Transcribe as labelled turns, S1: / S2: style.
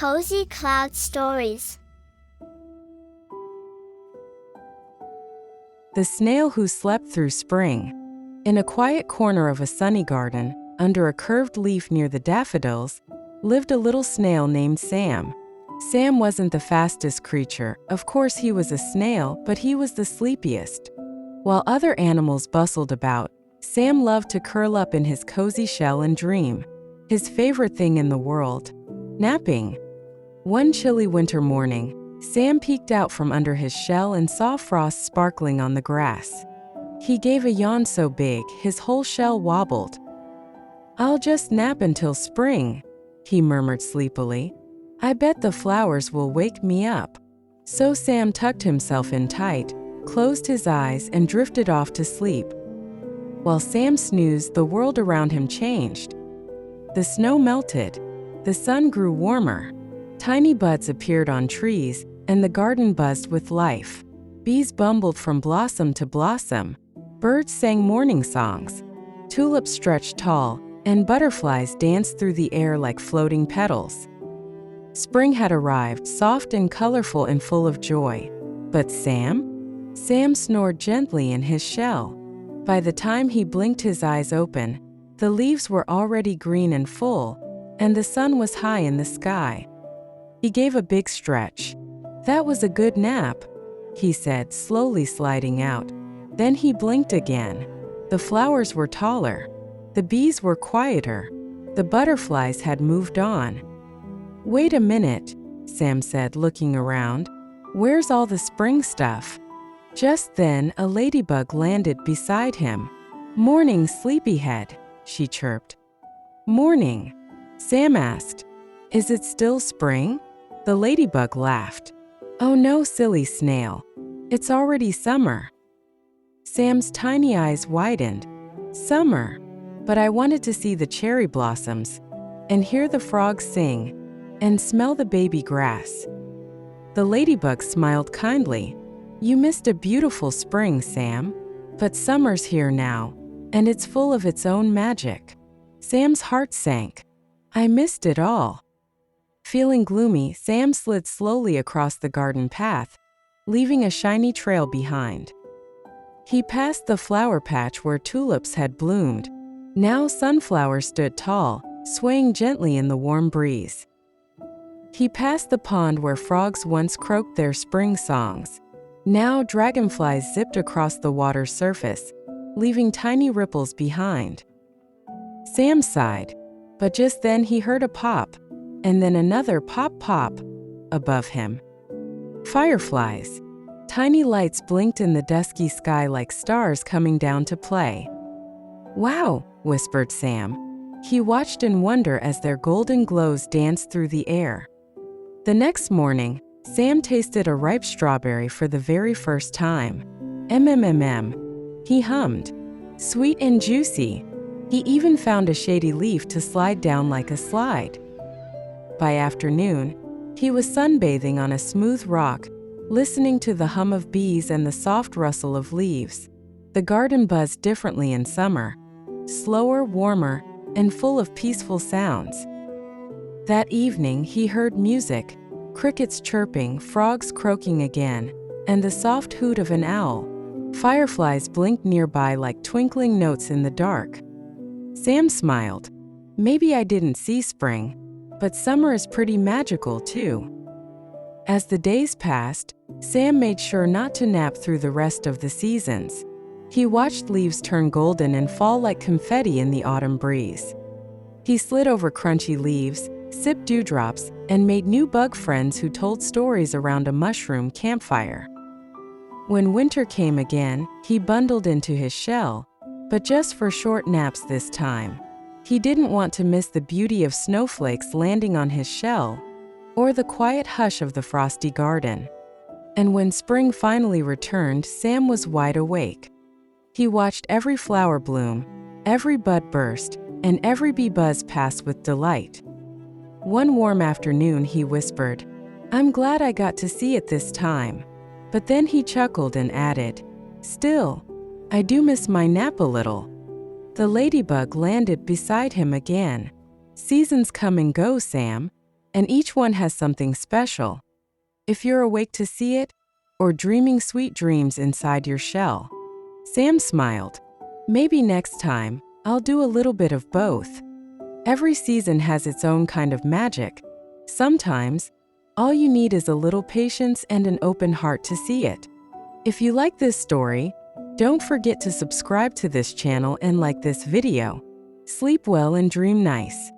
S1: Cozy Cloud Stories.
S2: The Snail Who Slept Through Spring. In a quiet corner of a sunny garden, under a curved leaf near the daffodils, lived a little snail named Sam. Sam wasn't the fastest creature, of course he was a snail, but he was the sleepiest. While other animals bustled about, Sam loved to curl up in his cozy shell and dream. His favorite thing in the world: napping. One chilly winter morning, Sam peeked out from under his shell and saw frost sparkling on the grass. He gave a yawn so big his whole shell wobbled. "I'll just nap until spring," he murmured sleepily. "I bet the flowers will wake me up." So Sam tucked himself in tight, closed his eyes, and drifted off to sleep. While Sam snoozed, the world around him changed. The snow melted. The sun grew warmer. Tiny buds appeared on trees, and the garden buzzed with life. Bees bumbled from blossom to blossom. Birds sang morning songs. Tulips stretched tall, and butterflies danced through the air like floating petals. Spring had arrived, soft and colorful and full of joy. But Sam? Sam snored gently in his shell. By the time he blinked his eyes open, the leaves were already green and full, and the sun was high in the sky. He gave a big stretch. "That was a good nap," he said, slowly sliding out. Then he blinked again. The flowers were taller. The bees were quieter. The butterflies had moved on. "Wait a minute," Sam said, looking around. "Where's all the spring stuff?" Just then, a ladybug landed beside him. "Morning, sleepyhead," she chirped. "Morning," Sam asked. "Is it still spring?" The ladybug laughed. "Oh no, silly snail. It's already summer." Sam's tiny eyes widened. "Summer? But I wanted to see the cherry blossoms, and hear the frogs sing, and smell the baby grass." The ladybug smiled kindly. "You missed a beautiful spring, Sam. But summer's here now, and it's full of its own magic." Sam's heart sank. "I missed it all." Feeling gloomy, Sam slid slowly across the garden path, leaving a shiny trail behind. He passed the flower patch where tulips had bloomed. Now sunflowers stood tall, swaying gently in the warm breeze. He passed the pond where frogs once croaked their spring songs. Now dragonflies zipped across the water's surface, leaving tiny ripples behind. Sam sighed, but just then he heard a pop, and then another pop-pop above him. Fireflies. Tiny lights blinked in the dusky sky like stars coming down to play. "Wow," whispered Sam. He watched in wonder as their golden glows danced through the air. The next morning, Sam tasted a ripe strawberry for the very first time. "Mmm," he hummed. "Sweet and juicy." He even found a shady leaf to slide down like a slide. By afternoon, he was sunbathing on a smooth rock, listening to the hum of bees and the soft rustle of leaves. The garden buzzed differently in summer, slower, warmer, and full of peaceful sounds. That evening, he heard music, crickets chirping, frogs croaking again, and the soft hoot of an owl. Fireflies blinked nearby like twinkling notes in the dark. Sam smiled. "Maybe I didn't see spring, but summer is pretty magical too." As the days passed, Sam made sure not to nap through the rest of the seasons. He watched leaves turn golden and fall like confetti in the autumn breeze. He slid over crunchy leaves, sipped dewdrops, and made new bug friends who told stories around a mushroom campfire. When winter came again, he bundled into his shell, but just for short naps this time. He didn't want to miss the beauty of snowflakes landing on his shell, or the quiet hush of the frosty garden. And when spring finally returned, Sam was wide awake. He watched every flower bloom, every bud burst, and every bee buzz past with delight. One warm afternoon, he whispered, "I'm glad I got to see it this time." But then he chuckled and added, "Still, I do miss my nap a little." The ladybug landed beside him again. "Seasons come and go, Sam. and each one has something special. If you're awake to see it, or dreaming sweet dreams inside your shell. Sam smiled. Maybe next time, I'll do a little bit of both. Every season has its own kind of magic. Sometimes, all you need is a little patience and an open heart to see it. If you like this story, don't forget to subscribe to this channel and like this video. Sleep well and dream nice.